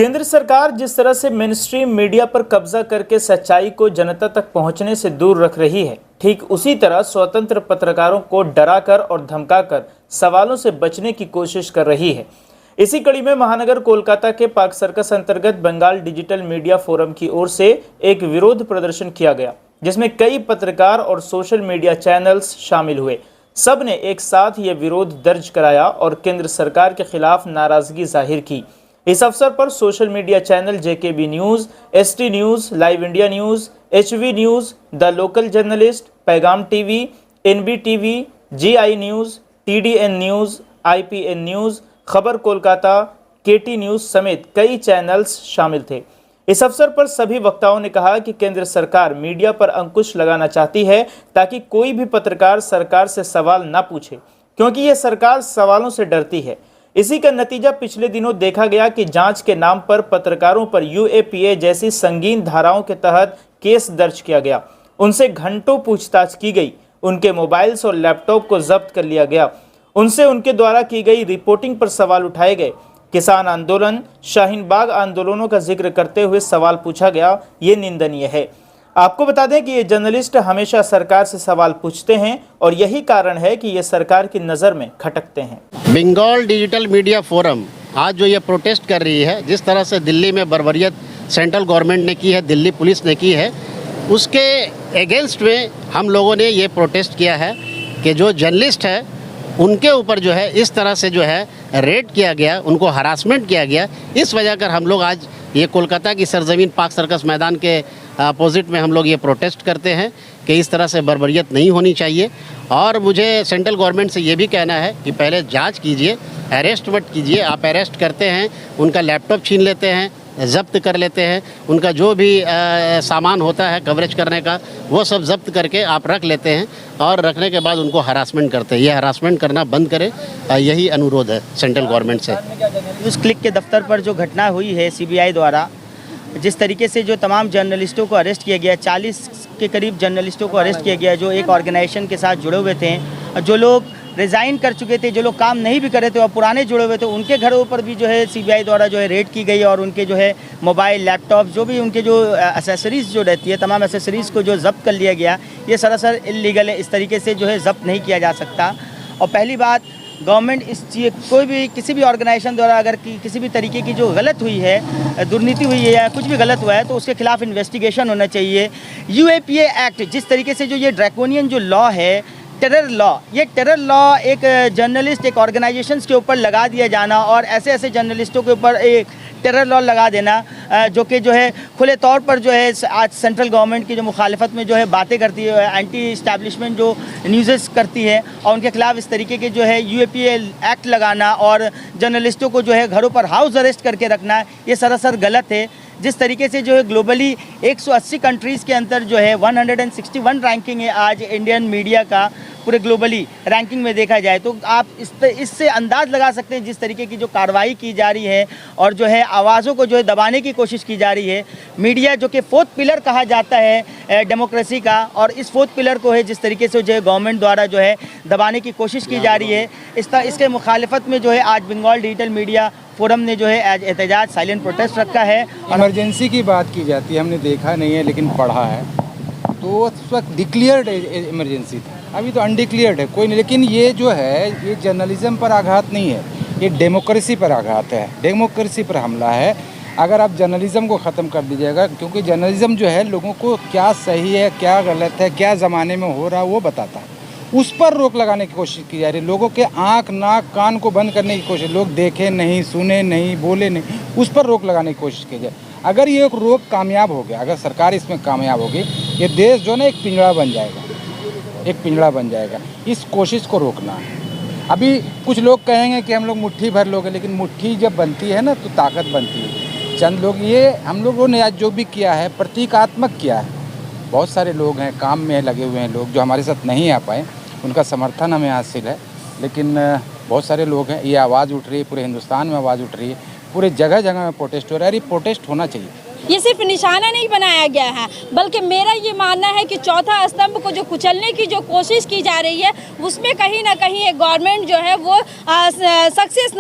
केंद्र सरकार जिस तरह से मेनस्ट्रीम मीडिया पर कब्जा करके सच्चाई को जनता तक पहुंचने से दूर रख रही है, ठीक उसी तरह स्वतंत्र पत्रकारों को डराकर और धमकाकर सवालों से बचने की कोशिश कर रही है। इसी कड़ी में महानगर कोलकाता के पार्क सर्कस अंतर्गत बंगाल डिजिटल मीडिया फोरम की ओर से एक विरोध प्रदर्शन किया गया, जिसमें कई पत्रकार और सोशल मीडिया चैनल्स शामिल हुए। सब ने एक साथ ये विरोध दर्ज कराया और केंद्र सरकार के खिलाफ नाराजगी जाहिर की। इस अवसर पर social media channel JKB news, ST news, live India news, HV news, the local journalist, Paigam TV, NB TV, GI news, TDN news, IPN news, Khabar Kolkata, Katie news समेत कई चैनल्स शामिल थे। इस अवसर पर सभी वक्ताओं ने कहा कि केंद्र सरकार मीडिया पर अंकुश लगाना चाहती है ताकि कोई भी पत्रकार सरकार से सवाल न पूछे, क्योंकि ये सरकार सवालों से डरती है। इसी का नतीजा पिछले दिनों देखा गया कि जांच के नाम पर पत्रकारों पर यूएपीए जैसी संगीन धाराओं के तहत केस दर्ज किया गया। उनसे घंटों पूछताछ की गई, उनके मोबाइल्स और लैपटॉप को जब्त कर लिया गया, उनसे उनके द्वारा की गई रिपोर्टिंग पर सवाल उठाए गए। किसान आंदोलन, शाहीन बाग आंदोलनों का जिक्र करते हुए सवाल पूछा गया। ये निंदनीय है। आपको बता दें कि ये जर्नलिस्ट हमेशा सरकार से सवाल पूछते हैं और यही कारण है कि ये सरकार की नज़र में खटकते हैं। बंगाल डिजिटल मीडिया फोरम आज जो ये प्रोटेस्ट कर रही है, जिस तरह से दिल्ली में बर्बरियत सेंट्रल गवर्नमेंट ने की है, दिल्ली पुलिस ने की है, उसके अगेंस्ट में हम लोगों ने ये प्रोटेस्ट किया है कि जो जर्नलिस्ट है उनके ऊपर जो है इस तरह से जो है रेड किया गया, उनको हरासमेंट किया गया। इस वजह कर हम लोग आज ये कोलकाता की सरजमीन पार्क सर्कस मैदान के अपोजिट में हम लोग ये प्रोटेस्ट करते हैं कि इस तरह से बर्बरियत नहीं होनी चाहिए। और मुझे सेंट्रल गवर्नमेंट से ये भी कहना है कि पहले जांच कीजिए, अरेस्ट मत कीजिए। आप अरेस्ट करते हैं, उनका लैपटॉप छीन लेते हैं, ज़ब्त कर लेते हैं, उनका जो भी सामान होता है कवरेज करने का वो सब ज़ब्त करके आप रख लेते हैं और रखने के बाद उनको हरासमेंट करते हैं। ये हरासमेंट करना बंद करें, यही अनुरोध है सेंट्रल गवर्नमेंट से। उस क्लिक के दफ्तर पर जो घटना हुई है सीबीआई द्वारा, जिस तरीके से जो तमाम जर्नलिस्टों को अरेस्ट किया गया, 40 के करीब जर्नलिस्टों को अरेस्ट किया गया जो एक ऑर्गेनाइजेशन के साथ जुड़े हुए थे, जो लोग रिज़ाइन कर चुके थे, जो लोग काम नहीं भी कर रहे थे और पुराने जुड़े हुए थे, उनके घरों पर भी जो है सीबीआई द्वारा जो है रेड की गई और उनके जो है मोबाइल, लैपटॉप, जो भी उनके जो एसेसरीज़ जो रहती है, तमाम एसेसरीज़ को जो ज़ब्त कर लिया गया। ये सरासर इल्लीगल है, इस तरीके से जो है ज़ब्त नहीं किया जा सकता। और पहली बात, गवर्नमेंट इस चीज़ कोई भी किसी भी ऑर्गेनाइजेशन द्वारा अगर किसी भी तरीके की जो गलत हुई है, दुर्नीति हुई है या कुछ भी गलत हुआ है तो उसके खिलाफ इन्वेस्टिगेशन होना चाहिए। यूएपीए एक्ट, जिस तरीके से जो ये ड्रैकोनियन जो लॉ है, टेरर लॉ, ये टेरर लॉ एक जर्नलिस्ट, एक ऑर्गेनाइजेशंस के ऊपर लगा दिया जाना और ऐसे ऐसे जर्नलिस्टों के ऊपर एक टेरर लॉ लगा देना जो कि जो है खुले तौर पर जो है आज सेंट्रल गवर्नमेंट की जो मुखालफत में जो है बातें करती है, एंटी इस्टेब्लिशमेंट जो न्यूज़ करती है और उनके खिलाफ इस तरीके के जो है यूएपीए एक्ट लगाना और जर्नलिस्टों को जो है घरों पर हाउस अरेस्ट करके रखना, ये सरासर गलत है। जिस तरीके से जो है ग्लोबली 180 कंट्रीज़ के अंदर जो है 161 रैंकिंग है आज इंडियन मीडिया का, पूरे ग्लोबली रैंकिंग में देखा जाए तो आप इससे अंदाज़ लगा सकते हैं जिस तरीके की जो कार्रवाई की जा रही है और जो है आवाज़ों को जो है दबाने की कोशिश की जा रही है। मीडिया जो कि फोर्थ पिलर कहा जाता है डेमोक्रेसी का, और इस फोर्थ पिलर को है जिस तरीके से जो है गवर्नमेंट द्वारा जो है दबाने की कोशिश की जा रही है। इसके मुखालिफत में जो है आज बंगाल डिजिटल मीडिया फोरम ने जो है आज एहतजाज साइलेंट प्रोटेस्ट रखा है। इमरजेंसी की बात की जाती है, हमने देखा नहीं है लेकिन पढ़ा है, तो उस वक्त डिक्लेयर्ड इमरजेंसी थी, अभी तो अनडिक्लेयर्ड है कोई नहीं। लेकिन ये जो है ये जर्नलिज्म पर आघात नहीं है, ये डेमोक्रेसी पर आघात है, डेमोक्रेसी पर हमला है। अगर आप जर्नलिज्म को ख़त्म कर दीजिएगा, क्योंकि जर्नलिज्म जो है लोगों को क्या सही है, क्या गलत है, क्या ज़माने में हो रहा है वो बताता है, उस पर रोक लगाने की कोशिश की जा रही है। लोगों के आँख, नाक, कान को बंद करने की कोशिश, लोग देखे नहीं, सुने नहीं, बोले नहीं, उस पर रोक लगाने की कोशिश की जाए। अगर ये एक रोक कामयाब हो गया, अगर सरकार इसमें कामयाब होगी, ये देश जो ना एक पिंजड़ा बन जाएगा, एक पिंजड़ा बन जाएगा। इस कोशिश को रोकना है। अभी कुछ लोग कहेंगे कि हम लोग मुट्ठी भर लोग हैं, लेकिन मुट्ठी जब बनती है ना तो ताकत बनती है। चंद लोग, ये हम लोगों ने आज जो भी किया है प्रतीकात्मक किया है। बहुत सारे लोग हैं, काम में लगे हुए हैं लोग जो हमारे साथ नहीं आ पाए, उनका समर्थन हमें हासिल है। लेकिन बहुत सारे लोग हैं, ये आवाज़ उठ रही है, पूरे हिंदुस्तान में आवाज़ उठ रही है, पूरे जगह जगह में प्रोटेस्ट हो रहा है। ये प्रोटेस्ट होना चाहिए। ये सिर्फ निशाना नहीं बनाया गया है, बल्कि मेरा ये मानना है कि चौथा स्तंभ को जो कुचलने की जो कोशिश की जा रही है उसमें कहीं ना कहीं एक गवर्नमेंट जो है वो सक्सेस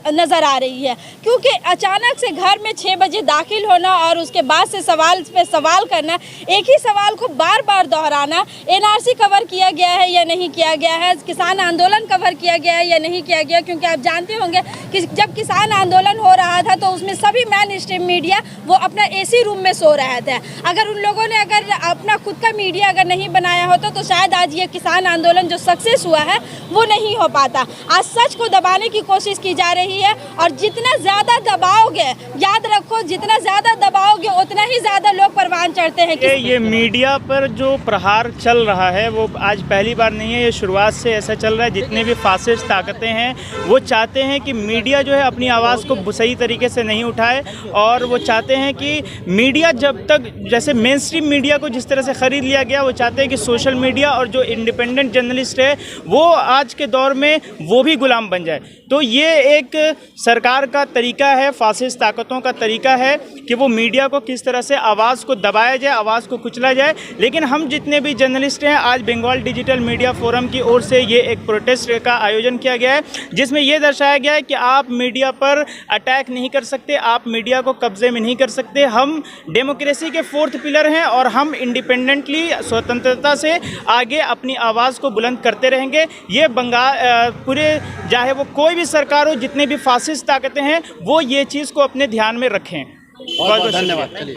नज़र आ रही है। क्योंकि अचानक से घर में 6 बजे दाखिल होना और उसके बाद से सवाल पे सवाल करना, एक ही सवाल को बार बार दोहराना, एनआरसी कवर किया गया है या नहीं किया गया है, किसान आंदोलन कवर किया गया है या नहीं किया गया। क्योंकि आप जानते होंगे कि जब किसान आंदोलन हो रहा था तो उसमें सभी मेन स्ट्रीम मीडिया वो अपना एसी रूम में सो रहे थे। अगर उन लोगों ने अगर अपना खुद का मीडिया अगर नहीं बनाया होता तो शायद आज ये किसान आंदोलन जो सक्सेस हुआ है वो नहीं हो पाता। आज सच को दबाने की कोशिश की जा रही है और जितना ज़्यादा दबाओगे, याद रखो, जितना ज़्यादा दबाओगे उतना ही ज़्यादा लोग परवान चढ़ते हैं। ये मीडिया पर जो प्रहार चल रहा है वो आज पहली बार नहीं है, ये शुरुआत से ऐसा चल रहा है। जितने भी फासिस्ट ताकतें हैं वो चाहते हैं कि मीडिया जो है अपनी आवाज़ को सही तरीके से नहीं उठाए और वो चाहते हैं कि मीडिया जब तक, जैसे मेन स्ट्रीम मीडिया को जिस तरह से ख़रीद लिया गया, वो चाहते हैं कि सोशल मीडिया और जो इंडिपेंडेंट जर्नलिस्ट है वो आज के दौर में वो भी गुलाम बन जाए। तो ये एक सरकार का तरीका है, फासिस्ट ताकतों का तरीका है कि वो मीडिया को किस तरह से आवाज़ को दबाया जाए, आवाज़ को कुचला जाए। लेकिन हम जितने भी जर्नलिस्ट हैं, आज बंगाल डिजिटल मीडिया फोरम की ओर से ये एक प्रोटेस्ट का आयोजन किया गया है जिसमें यह दर्शाया गया है कि आप मीडिया पर अटैक नहीं कर सकते, आप मीडिया को कब्जे में नहीं कर सकते। हम डेमोक्रेसी के 4th पिलर हैं और हम इंडिपेंडेंटली, स्वतंत्रता से आगे अपनी आवाज़ को बुलंद करते रहेंगे। ये बंगाल पूरे, चाहे वो कोई भी सरकार हो, जितने भी फासिस्ट ताकतें हैं वो ये चीज़ को अपने ध्यान में रखें। बहुत बहुत धन्यवाद। चलिए।